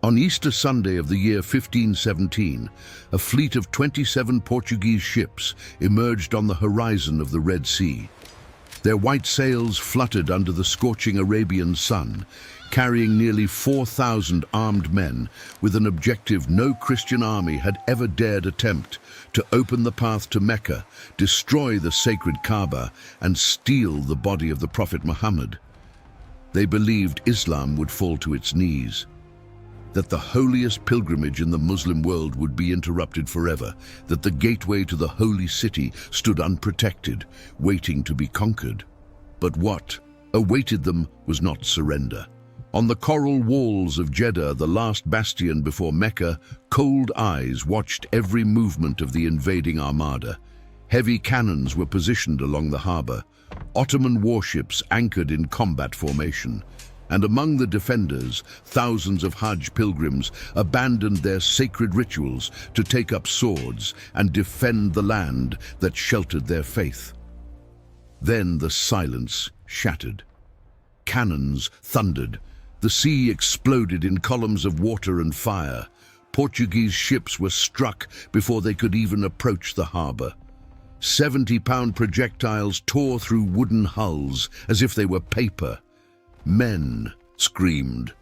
On Easter Sunday of the year 1517, a fleet of 27 Portuguese ships emerged on the horizon of the Red Sea. Their white sails fluttered under the scorching Arabian sun, carrying nearly 4,000 armed men with an objective no Christian army had ever dared attempt: to open the path to Mecca, destroy the sacred Kaaba, and steal the body of the Prophet Muhammad. They believed Islam would fall to its knees, that the holiest pilgrimage in the Muslim world would be interrupted forever, that the gateway to the holy city stood unprotected, waiting to be conquered. But what awaited them was not surrender. On the coral walls of Jeddah, the last bastion before Mecca, cold eyes watched every movement of the invading armada. Heavy cannons were positioned along the harbor, Ottoman warships anchored in combat formation. And among the defenders, thousands of Hajj pilgrims abandoned their sacred rituals to take up swords and defend the land that sheltered their faith. Then the silence shattered. Cannons thundered. The sea exploded in columns of water and fire. Portuguese ships were struck before they could even approach the harbor. 70-pound projectiles tore through wooden hulls as if they were paper. Men screamed.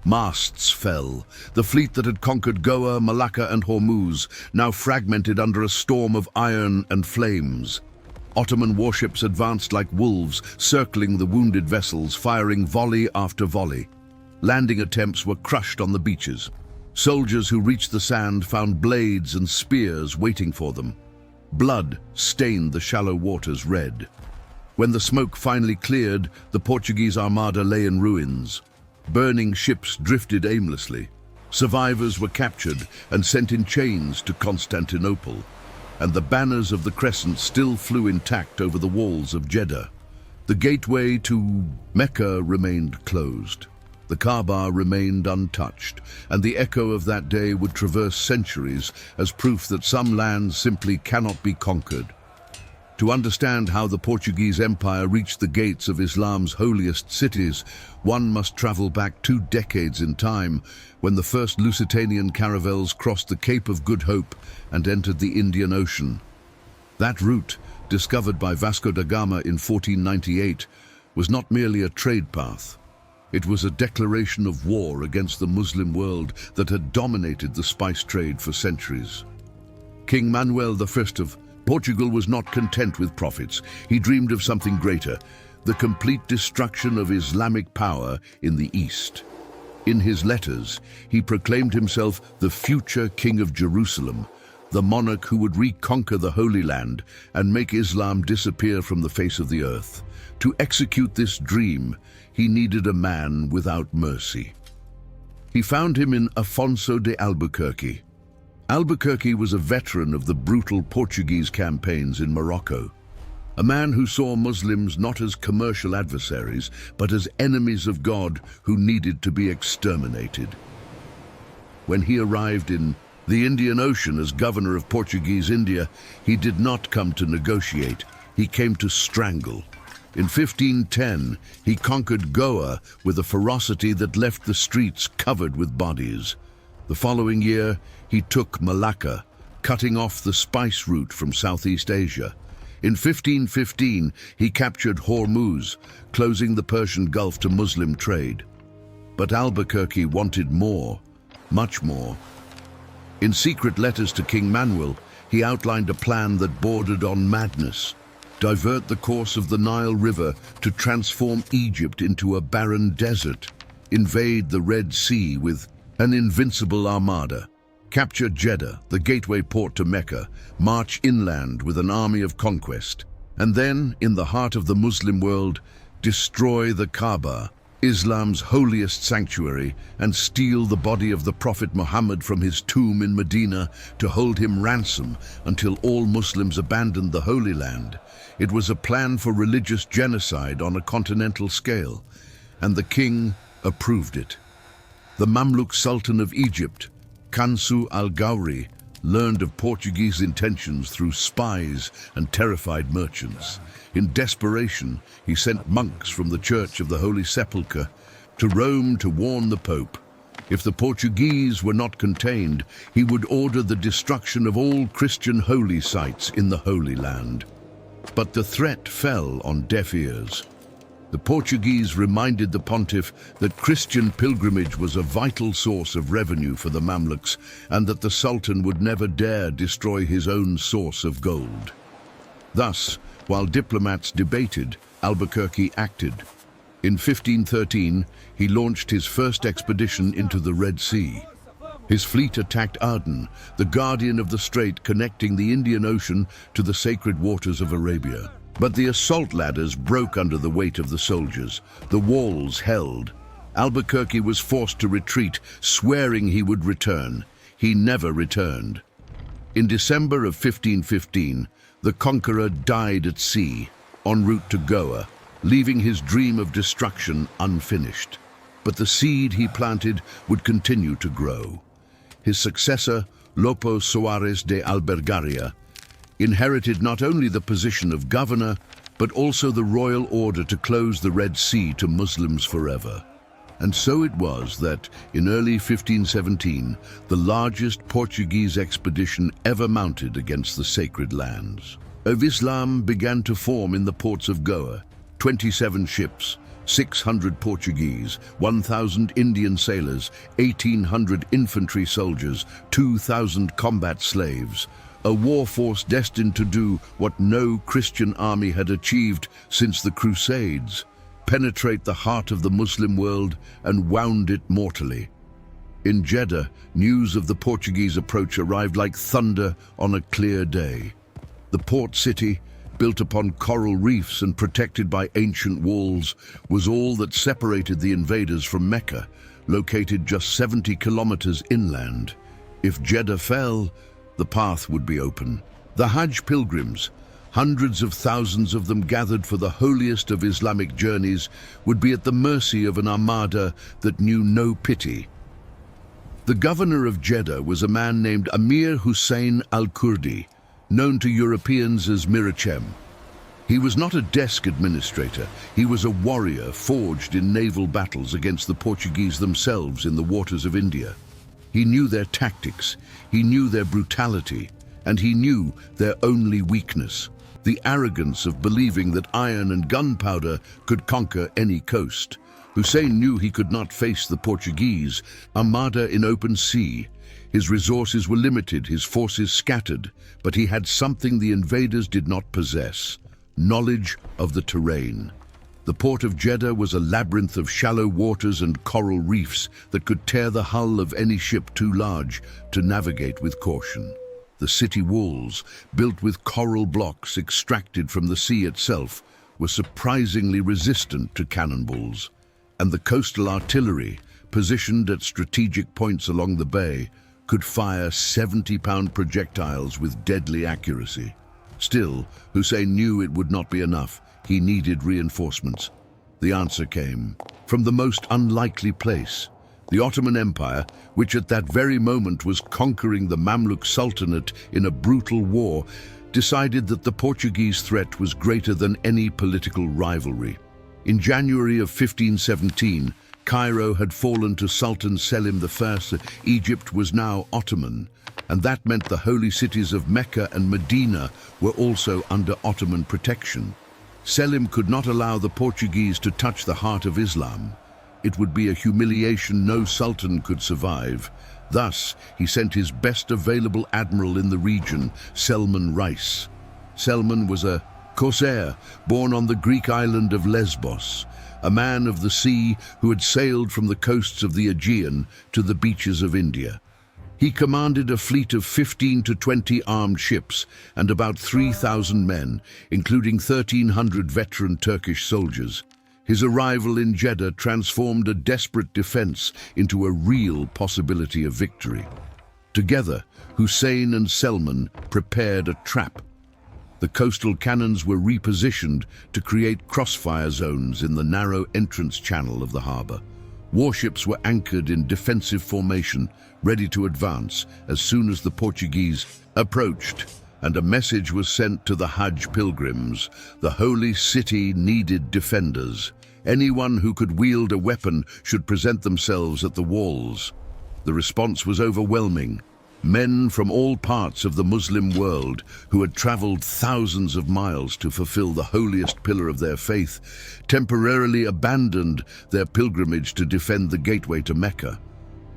Masts fell. The fleet that had conquered Goa, Malacca and Hormuz now fragmented under a storm of iron and flames. Ottoman warships advanced like wolves, circling the wounded vessels, firing volley after volley. Landing attempts were crushed on the beaches. Soldiers who reached the sand found blades and spears waiting for them. Blood stained the shallow waters red. When the smoke finally cleared, the Portuguese armada lay in ruins. Burning ships drifted aimlessly. Survivors were captured and sent in chains to Constantinople, and the banners of the crescent still flew intact over the walls of Jeddah. The gateway to Mecca remained closed. The Kaaba remained untouched, and the echo of that day would traverse centuries as proof that some lands simply cannot be conquered. To understand how the Portuguese Empire reached the gates of Islam's holiest cities, one must travel back 2 decades in time, when the first Lusitanian caravels crossed the Cape of Good Hope and entered the Indian Ocean. That route, discovered by Vasco da Gama in 1498, was not merely a trade path. It was a declaration of war against the Muslim world that had dominated the spice trade for centuries. King Manuel I of Portugal was not content with profits. He dreamed of something greater: the complete destruction of Islamic power in the East. In his letters, he proclaimed himself the future King of Jerusalem, the monarch who would reconquer the Holy Land and make Islam disappear from the face of the earth. To execute this dream, he needed a man without mercy. He found him in Afonso de Albuquerque. Albuquerque was a veteran of the brutal Portuguese campaigns in Morocco, a man who saw Muslims not as commercial adversaries, but as enemies of God who needed to be exterminated. When he arrived in the Indian Ocean as governor of Portuguese India, he did not come to negotiate, he came to strangle. In 1510, he conquered Goa with a ferocity that left the streets covered with bodies. The following year, he took Malacca, cutting off the spice route from Southeast Asia. In 1515, he captured Hormuz, closing the Persian Gulf to Muslim trade. But Albuquerque wanted more, much more. In secret letters to King Manuel, he outlined a plan that bordered on madness: divert the course of the Nile River to transform Egypt into a barren desert, invade the Red Sea with an invincible armada, capture Jeddah, the gateway port to Mecca, march inland with an army of conquest, and then, in the heart of the Muslim world, destroy the Kaaba, Islam's holiest sanctuary, and steal the body of the Prophet Muhammad from his tomb in Medina to hold him ransom until all Muslims abandoned the Holy Land. It was a plan for religious genocide on a continental scale, and the king approved it. The Mamluk Sultan of Egypt, Kansu al-Gawri, learned of Portuguese intentions through spies and terrified merchants. In desperation, he sent monks from the Church of the Holy Sepulchre to Rome to warn the Pope. If the Portuguese were not contained, he would order the destruction of all Christian holy sites in the Holy Land. But the threat fell on deaf ears. The Portuguese reminded the pontiff that Christian pilgrimage was a vital source of revenue for the Mamluks and that the Sultan would never dare destroy his own source of gold. Thus, while diplomats debated, Albuquerque acted. In 1513, he launched his first expedition into the Red Sea. His fleet attacked Aden, the guardian of the strait connecting the Indian Ocean to the sacred waters of Arabia. But the assault ladders broke under the weight of the soldiers. The walls held. Albuquerque was forced to retreat, swearing he would return. He never returned. In December of 1515, the conqueror died at sea, en route to Goa, leaving his dream of destruction unfinished. But the seed he planted would continue to grow. His successor, Lopo Soares de Albergaria, inherited not only the position of governor, but also the royal order to close the Red Sea to Muslims forever. And so it was that, in early 1517, the largest Portuguese expedition ever mounted against the sacred lands of Islam began to form in the ports of Goa. 27 ships, 600 Portuguese, 1,000 Indian sailors, 1,800 infantry soldiers, 2,000 combat slaves, a war force destined to do what no Christian army had achieved since the Crusades: penetrate the heart of the Muslim world and wound it mortally. In Jeddah, news of the Portuguese approach arrived like thunder on a clear day. The port city, built upon coral reefs and protected by ancient walls, was all that separated the invaders from Mecca, located just 70 kilometers inland. If Jeddah fell, the path would be open. The Hajj pilgrims, hundreds of thousands of them gathered for the holiest of Islamic journeys, would be at the mercy of an armada that knew no pity. The governor of Jeddah was a man named Amir Hussein al-Kurdi, known to Europeans as Mirachem. He was not a desk administrator. He was a warrior forged in naval battles against the Portuguese themselves in the waters of India. He knew their tactics, he knew their brutality, and he knew their only weakness: the arrogance of believing that iron and gunpowder could conquer any coast. Hussein knew he could not face the Portuguese armada in open sea. His resources were limited, his forces scattered, but he had something the invaders did not possess: knowledge of the terrain. The port of Jeddah was a labyrinth of shallow waters and coral reefs that could tear the hull of any ship too large to navigate with caution. The city walls, built with coral blocks extracted from the sea itself, were surprisingly resistant to cannonballs, and the coastal artillery, positioned at strategic points along the bay, could fire 70-pound projectiles with deadly accuracy. Still, Hussein knew it would not be enough. He needed reinforcements. The answer came from the most unlikely place. The Ottoman Empire, which at that very moment was conquering the Mamluk Sultanate in a brutal war, decided that the Portuguese threat was greater than any political rivalry. In January of 1517, Cairo had fallen to Sultan Selim I. Egypt was now Ottoman, and that meant the holy cities of Mecca and Medina were also under Ottoman protection. Selim could not allow the Portuguese to touch the heart of Islam. It would be a humiliation no sultan could survive. Thus, he sent his best available admiral in the region, Selman Rice. Selman was a corsair born on the Greek island of Lesbos, a man of the sea who had sailed from the coasts of the Aegean to the beaches of India. He commanded a fleet of 15 to 20 armed ships and about 3,000 men, including 1,300 veteran Turkish soldiers. His arrival in Jeddah transformed a desperate defense into a real possibility of victory. Together, Hussein and Selman prepared a trap. The coastal cannons were repositioned to create crossfire zones in the narrow entrance channel of the harbor. Warships were anchored in defensive formation, ready to advance as soon as the Portuguese approached, and a message was sent to the Hajj pilgrims: the holy city needed defenders. Anyone who could wield a weapon should present themselves at the walls. The response was overwhelming. Men from all parts of the Muslim world who had traveled thousands of miles to fulfill the holiest pillar of their faith temporarily abandoned their pilgrimage to defend the gateway to Mecca.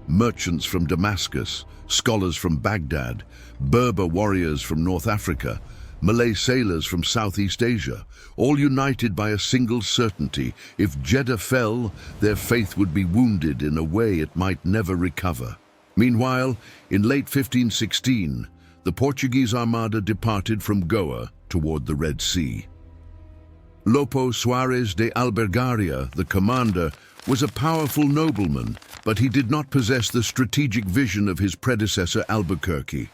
Merchants from Damascus, scholars from Baghdad, Berber warriors from North Africa, Malay sailors from Southeast Asia, all united by a single certainty: if Jeddah fell, their faith would be wounded in a way it might never recover. Meanwhile, in late 1516, the Portuguese armada departed from Goa toward the Red Sea. Lopo Soares de Albergaria, the commander, was a powerful nobleman, but he did not possess the strategic vision of his predecessor Albuquerque.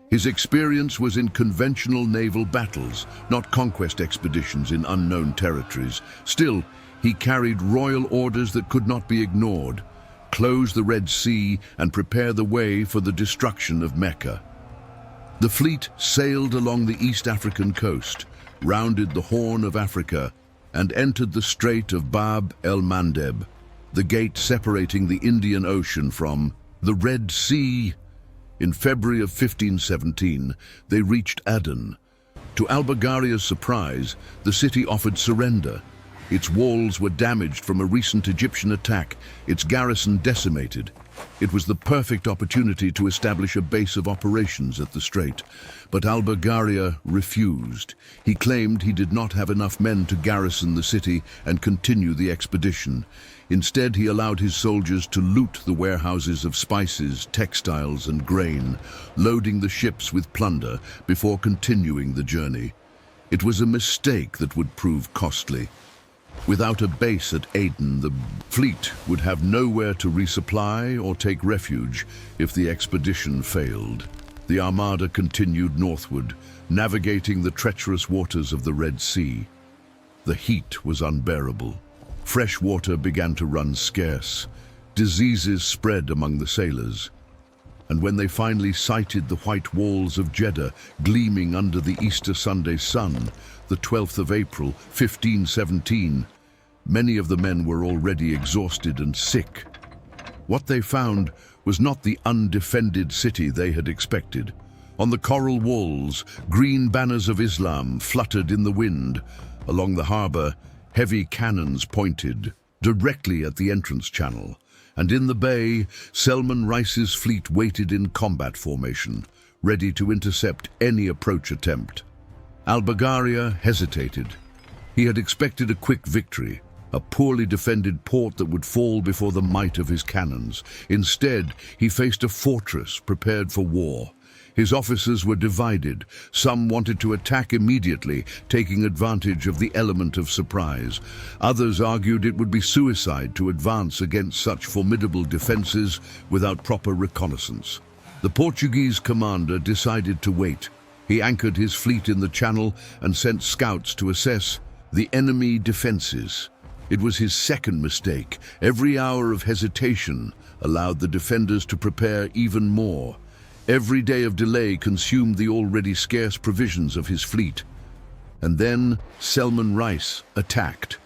His experience was in conventional naval battles, not conquest expeditions in unknown territories. Still, he carried royal orders that could not be ignored: close the Red Sea and prepare the way for the destruction of Mecca. The fleet sailed along the East African coast, rounded the Horn of Africa, and entered the Strait of Bab el-Mandeb, the gate separating the Indian Ocean from the Red Sea. In February of 1517, they reached Aden. To Albergaria's surprise, the city offered surrender. Its walls were damaged from a recent Egyptian attack, its garrison decimated. It was the perfect opportunity to establish a base of operations at the strait. But Albergaria refused. He claimed he did not have enough men to garrison the city and continue the expedition. Instead, he allowed his soldiers to loot the warehouses of spices, textiles, and grain, loading the ships with plunder before continuing the journey. It was a mistake that would prove costly. Without a base at Aden, the fleet would have nowhere to resupply or take refuge if the expedition failed. The armada continued northward, navigating the treacherous waters of the Red Sea. The heat was unbearable. Fresh water began to run scarce. Diseases spread among the sailors. And when they finally sighted the white walls of Jeddah gleaming under the Easter Sunday sun, the 12th of April, 1517, many of the men were already exhausted and sick. What they found was not the undefended city they had expected. On the coral walls, green banners of Islam fluttered in the wind. Along the harbor, heavy cannons pointed directly at the entrance channel. And in the bay, Salman Rice's fleet waited in combat formation, ready to intercept any approach attempt. Albergaria hesitated. He had expected a quick victory, a poorly defended port that would fall before the might of his cannons. Instead, he faced a fortress prepared for war. His officers were divided. Some wanted to attack immediately, taking advantage of the element of surprise. Others argued it would be suicide to advance against such formidable defenses without proper reconnaissance. The Portuguese commander decided to wait. He anchored his fleet in the channel and sent scouts to assess the enemy defenses. It was his second mistake. Every hour of hesitation allowed the defenders to prepare even more. Every day of delay consumed the already scarce provisions of his fleet. And then Salman Rice attacked.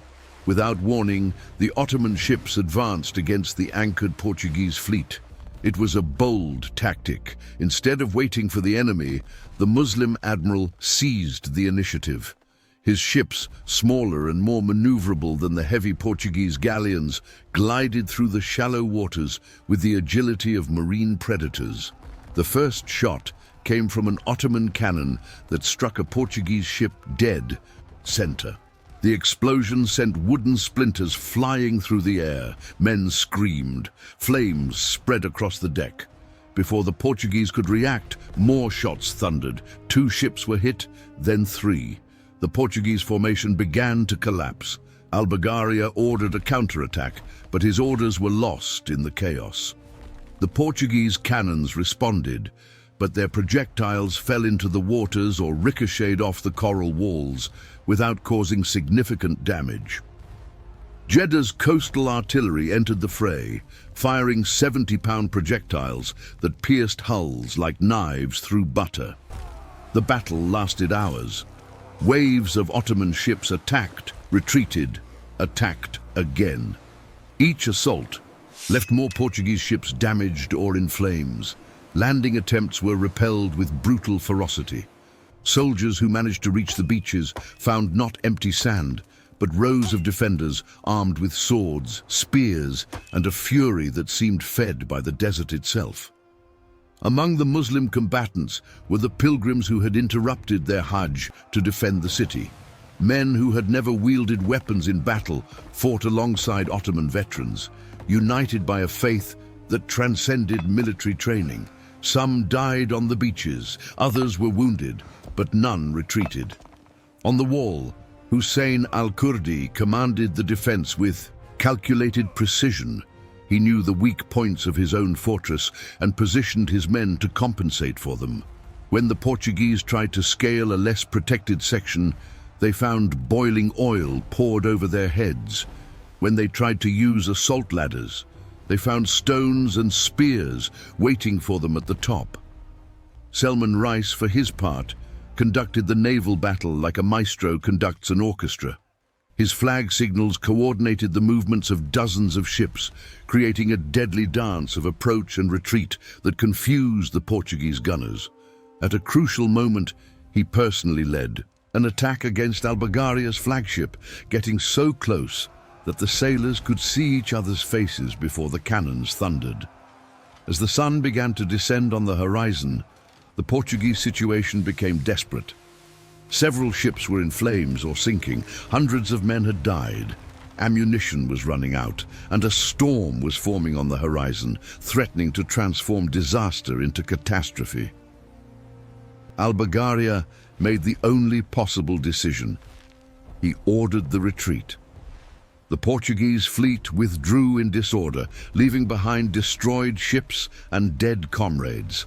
Without warning, the Ottoman ships advanced against the anchored Portuguese fleet. It was a bold tactic. Instead of waiting for the enemy, the Muslim admiral seized the initiative. His ships, smaller and more maneuverable than the heavy Portuguese galleons, glided through the shallow waters with the agility of marine predators. The first shot came from an Ottoman cannon that struck a Portuguese ship dead center. The explosion sent wooden splinters flying through the air. Men screamed. Flames spread across the deck. Before the Portuguese could react, more shots thundered. 2 ships were hit, then 3. The Portuguese formation began to collapse. Albergaria ordered a counterattack, but his orders were lost in the chaos. The Portuguese cannons responded, but their projectiles fell into the waters or ricocheted off the coral walls without causing significant damage. Jeddah's coastal artillery entered the fray, firing 70-pound projectiles that pierced hulls like knives through butter. The battle lasted hours. Waves of Ottoman ships attacked, retreated, attacked again. Each assault left more Portuguese ships damaged or in flames. Landing attempts were repelled with brutal ferocity. Soldiers who managed to reach the beaches found not empty sand, but rows of defenders armed with swords, spears, and a fury that seemed fed by the desert itself. Among the Muslim combatants were the pilgrims who had interrupted their Hajj to defend the city. Men who had never wielded weapons in battle fought alongside Ottoman veterans, united by a faith that transcended military training. Some died on the beaches, others were wounded, but none retreated. On the wall, Hussein al-Kurdi commanded the defense with calculated precision. He knew the weak points of his own fortress and positioned his men to compensate for them. When the Portuguese tried to scale a less protected section, they found boiling oil poured over their heads. When they tried to use assault ladders, they found stones and spears waiting for them at the top. Salman Rice, for his part, conducted the naval battle like a maestro conducts an orchestra. His flag signals coordinated the movements of dozens of ships, creating a deadly dance of approach and retreat that confused the Portuguese gunners. At a crucial moment, he personally led an attack against Albergaria's flagship, getting so close that the sailors could see each other's faces before the cannons thundered. As the sun began to descend on the horizon, the Portuguese situation became desperate. Several ships were in flames or sinking, hundreds of men had died, ammunition was running out, and a storm was forming on the horizon, threatening to transform disaster into catastrophe. Albergaria made the only possible decision. He ordered the retreat. The Portuguese fleet withdrew in disorder, leaving behind destroyed ships and dead comrades.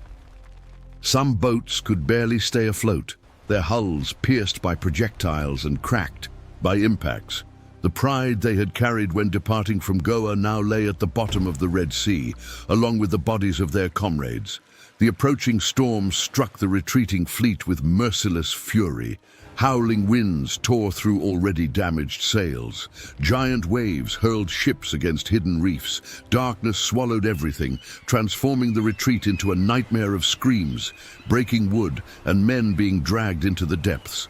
Some boats could barely stay afloat, their hulls pierced by projectiles and cracked by impacts. The pride they had carried when departing from Goa now lay at the bottom of the Red Sea, along with the bodies of their comrades. The approaching storm struck the retreating fleet with merciless fury. Howling winds tore through already damaged sails. Giant waves hurled ships against hidden reefs. Darkness swallowed everything, transforming the retreat into a nightmare of screams, breaking wood, and men being dragged into the depths.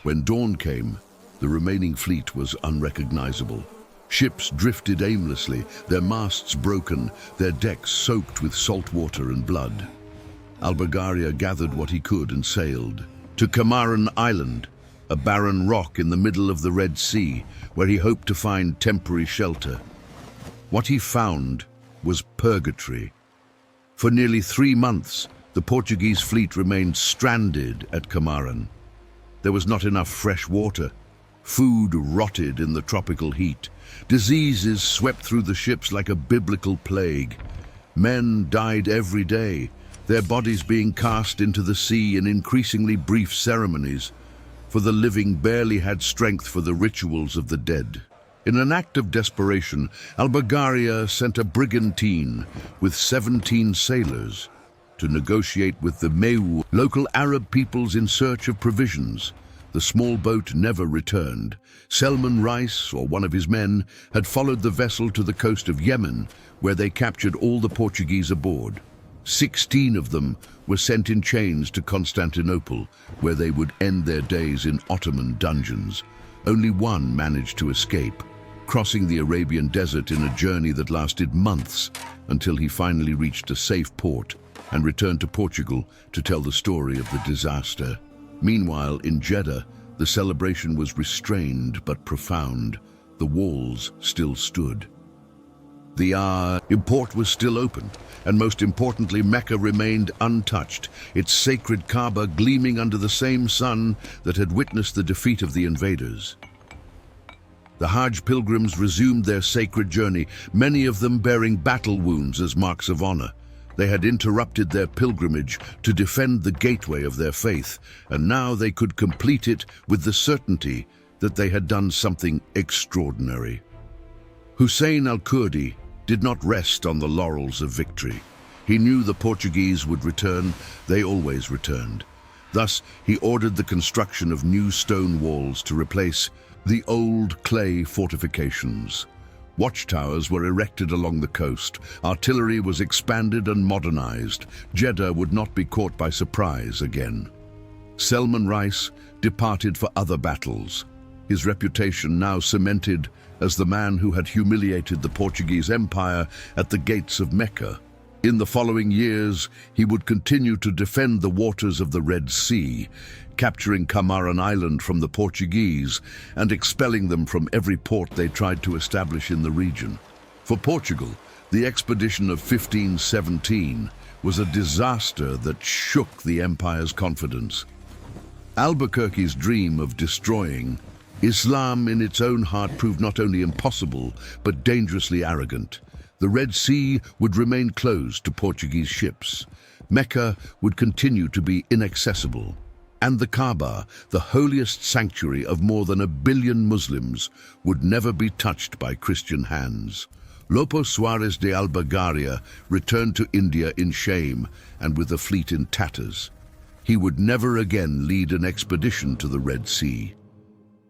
When dawn came, the remaining fleet was unrecognizable. Ships drifted aimlessly, their masts broken, their decks soaked with salt water and blood. Albergaria gathered what he could and sailed to Kamaran Island, a barren rock in the middle of the Red Sea, where he hoped to find temporary shelter. What he found was purgatory. For nearly 3 months, the Portuguese fleet remained stranded at Kamaran. There was not enough fresh water. Food rotted in the tropical heat. Diseases swept through the ships like a biblical plague. Men died every day, their bodies being cast into the sea in increasingly brief ceremonies, for the living barely had strength for the rituals of the dead. In an act of desperation, Albergaria sent a brigantine with 17 sailors to negotiate with the Meu, local Arab peoples in search of provisions. The small boat never returned. Salman Rice, or one of his men, had followed the vessel to the coast of Yemen, where they captured all the Portuguese aboard. 16 of them were sent in chains to Constantinople, where they would end their days in Ottoman dungeons. Only one managed to escape, crossing the Arabian desert in a journey that lasted months until he finally reached a safe port and returned to Portugal to tell the story of the disaster. Meanwhile, in Jeddah, the celebration was restrained but profound. The walls still stood. The import was still open, and most importantly, Mecca remained untouched, its sacred Kaaba gleaming under the same sun that had witnessed the defeat of the invaders. The Hajj pilgrims resumed their sacred journey, many of them bearing battle wounds as marks of honor. They had interrupted their pilgrimage to defend the gateway of their faith, and now they could complete it with the certainty that they had done something extraordinary. Hussein al-Kurdi did not rest on the laurels of victory. He knew the Portuguese would return. They always returned. Thus, he ordered the construction of new stone walls to replace the old clay fortifications. Watchtowers were erected along the coast, artillery was expanded and modernized. Jeddah would not be caught by surprise again. Salman Rice departed for other battles, his reputation now cemented as the man who had humiliated the Portuguese Empire at the gates of Mecca. In the following years, he would continue to defend the waters of the Red Sea, capturing Camarón Island from the Portuguese and expelling them from every port they tried to establish in the region. For Portugal, the expedition of 1517 was a disaster that shook the empire's confidence. Albuquerque's dream of destroying Islam in its own heart proved not only impossible, but dangerously arrogant. The Red Sea would remain closed to Portuguese ships. Mecca would continue to be inaccessible. And the Kaaba, the holiest sanctuary of more than 1 billion Muslims, would never be touched by Christian hands. Lopo Suarez de Albugaria returned to India in shame and with a fleet in tatters. He would never again lead an expedition to the Red Sea.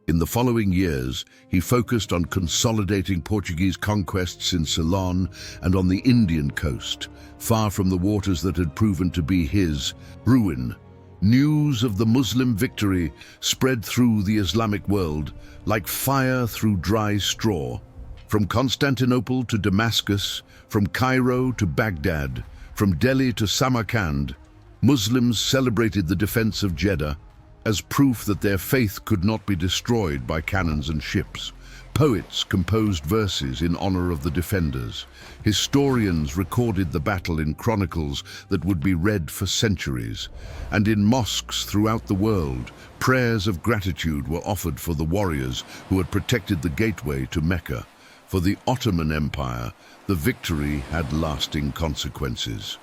In the following years, he focused on consolidating Portuguese conquests in Ceylon and on the Indian coast, far from the waters that had proven to be his ruin. News of the Muslim victory spread through the Islamic world like fire through dry straw. From Constantinople to Damascus, from Cairo to Baghdad, from Delhi to Samarkand, Muslims celebrated the defense of Jeddah as proof that their faith could not be destroyed by cannons and ships. Poets composed verses in honor of the defenders. Historians recorded the battle in chronicles that would be read for centuries. And in mosques throughout the world, prayers of gratitude were offered for the warriors who had protected the gateway to Mecca. For the Ottoman Empire, the victory had lasting consequences.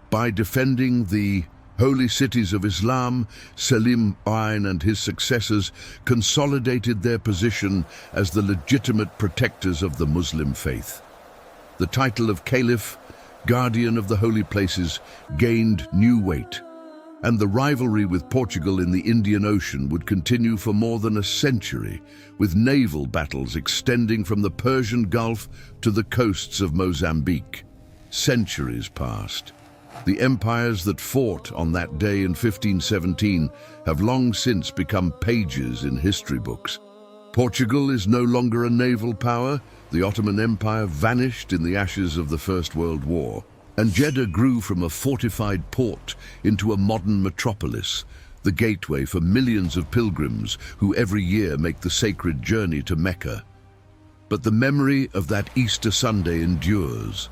By defending the holy cities of Islam, Selim Ain and his successors consolidated their position as the legitimate protectors of the Muslim faith. The title of Caliph, guardian of the holy places, gained new weight, and the rivalry with Portugal in the Indian Ocean would continue for more than a century, with naval battles extending from the Persian Gulf to the coasts of Mozambique. Centuries passed. The empires that fought on that day in 1517 have long since become pages in history books. Portugal is no longer a naval power. The Ottoman Empire vanished in the ashes of the First World War, and Jeddah grew from a fortified port into a modern metropolis, the gateway for millions of pilgrims who every year make the sacred journey to Mecca. But the memory of that Easter Sunday endures,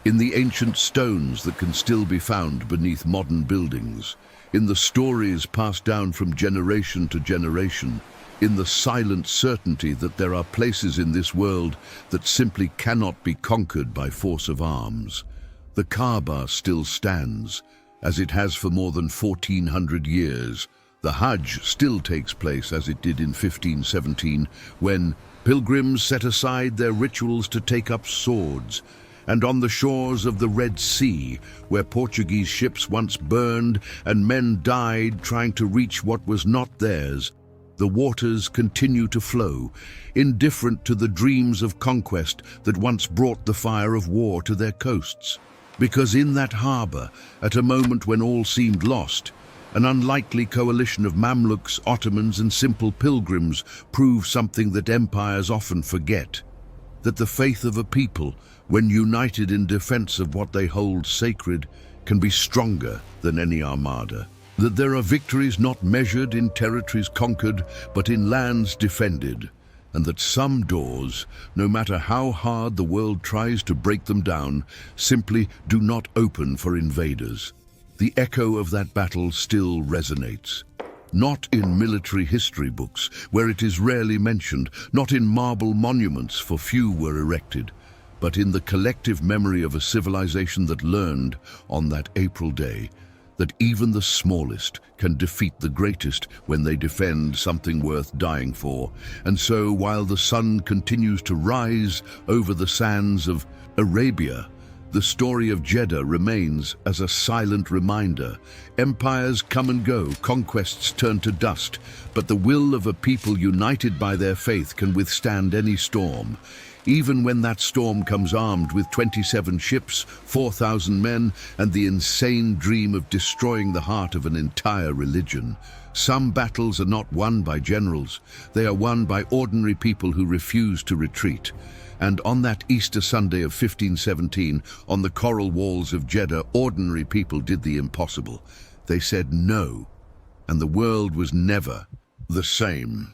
in the ancient stones that can still be found beneath modern buildings, in the stories passed down from generation to generation, in the silent certainty that there are places in this world that simply cannot be conquered by force of arms. The Kaaba still stands, as it has for more than 1400 years. The Hajj still takes place as it did in 1517, when pilgrims set aside their rituals to take up swords. And on the shores of the Red Sea, where Portuguese ships once burned and men died trying to reach what was not theirs, the waters continue to flow, indifferent to the dreams of conquest that once brought the fire of war to their coasts. Because in that harbor, at a moment when all seemed lost, an unlikely coalition of Mamluks, Ottomans, and simple pilgrims proved something that empires often forget: that the faith of a people, when united in defense of what they hold sacred, can be stronger than any armada. That there are victories not measured in territories conquered, but in lands defended. And that some doors, no matter how hard the world tries to break them down, simply do not open for invaders. The echo of that battle still resonates. Not in military history books, where it is rarely mentioned, not in marble monuments, for few were erected, but in the collective memory of a civilization that learned, on that April day, that even the smallest can defeat the greatest when they defend something worth dying for. And so, while the sun continues to rise over the sands of Arabia, the story of Jeddah remains as a silent reminder. Empires come and go, conquests turn to dust, but the will of a people united by their faith can withstand any storm. Even when that storm comes armed with 27 ships, 4,000 men, and the insane dream of destroying the heart of an entire religion. Some battles are not won by generals, they are won by ordinary people who refuse to retreat. And on that Easter Sunday of 1517, on the coral walls of Jeddah, ordinary people did the impossible. They said no, and the world was never the same.